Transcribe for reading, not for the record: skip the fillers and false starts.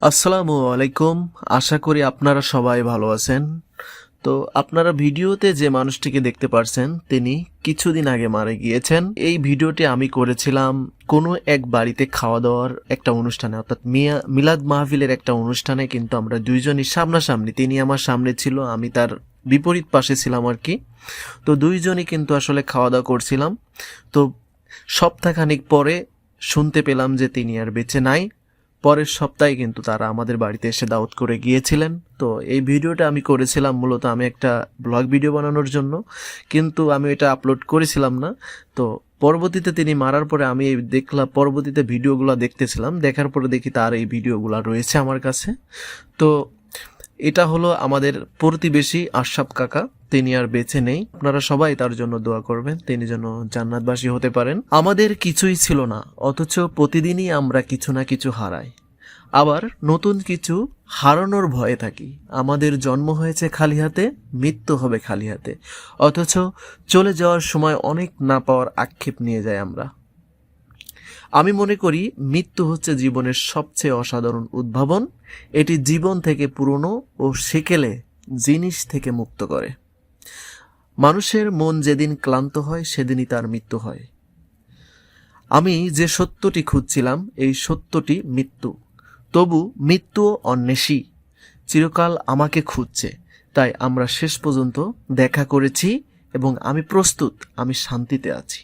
আসসালামু আলাইকুম। আশা করি আপনারা সবাই ভালো আছেন। তো আপনারা ভিডিওতে যে মানুষটিকে দেখতে পারছেন তিনি কিছুদিন আগে মারা গিয়েছেন। এই ভিডিওটি আমি করেছিলাম কোনো এক বাড়িতে খাওয়া দাওয়ার একটা অনুষ্ঠানে, অর্থাৎ মিলাদ মাহফিলের একটা অনুষ্ঠানে। কিন্তু আমরা দুইজনই সামনাসামনি, তিনি আমার সামনে ছিল, আমি তার বিপরীত পাশে ছিলাম আর কি। তো দুইজনই কিন্তু আসলে খাওয়া দাওয়া করছিলাম। তো সপ্তাহখানিক পরে শুনতে পেলাম যে তিনি আর বেঁচে নাই। পরের সপ্তাহে কিন্তু তারা আমাদের বাড়িতে এসে দাওয়াত করে গিয়েছিলেন। তো এই ভিডিওটা আমি করেছিলাম মূলত আমি একটা ব্লগ ভিডিও বানানোর জন্য, কিন্তু আমি এটা আপলোড করেছিলাম না। তো পরবর্তীতে তিনি মারার পরে আমি দেখলাম, পরবর্তীতে ভিডিওগুলো দেখতেছিলাম, দেখার পরে দেখি তার এই ভিডিওগুলো রয়েছে আমার কাছে। তো এটা হলো আমাদের প্রতিবেশী আশরাফ কাকা, তিনি আর বেঁচে নেই। আপনারা সবাই তার জন্য দোয়া করবেন, তিনি যেন জান্নাতবাসী হতে পারেন। আমাদের কিছুই ছিল না, অথচ প্রতিদিনই আমরা কিছু না কিছু হারাই, আবার নতুন কিছু হারানোর ভয়ে থাকি। আমাদের জন্ম হয়েছে খালি হাতে, মৃত্যু হবে খালি হাতে, অথচ চলে যাওয়ার সময় অনেক না পাওয়ার আক্ষেপ নিয়ে যাই আমরা। আমি মনে করি মৃত্যু হচ্ছে জীবনের সবচেয়ে অসাধারণ উদ্ভাবন। এটি জীবন থেকে পুরনো ও সেকেলে জিনিস থেকে মুক্ত করে। মানুষের মন যেদিন ক্লান্ত হয় সেদিনই তার মৃত্যু হয়। আমি যে সত্যটি খুঁজছিলাম, এই সত্যটি মৃত্যু। তবু মৃত্যুও অন্বেষী, চিরকাল আমাকে খুঁজছে। তাই আমরা শেষ পর্যন্ত দেখা করেছি এবং আমি প্রস্তুত, আমি শান্তিতে আছি।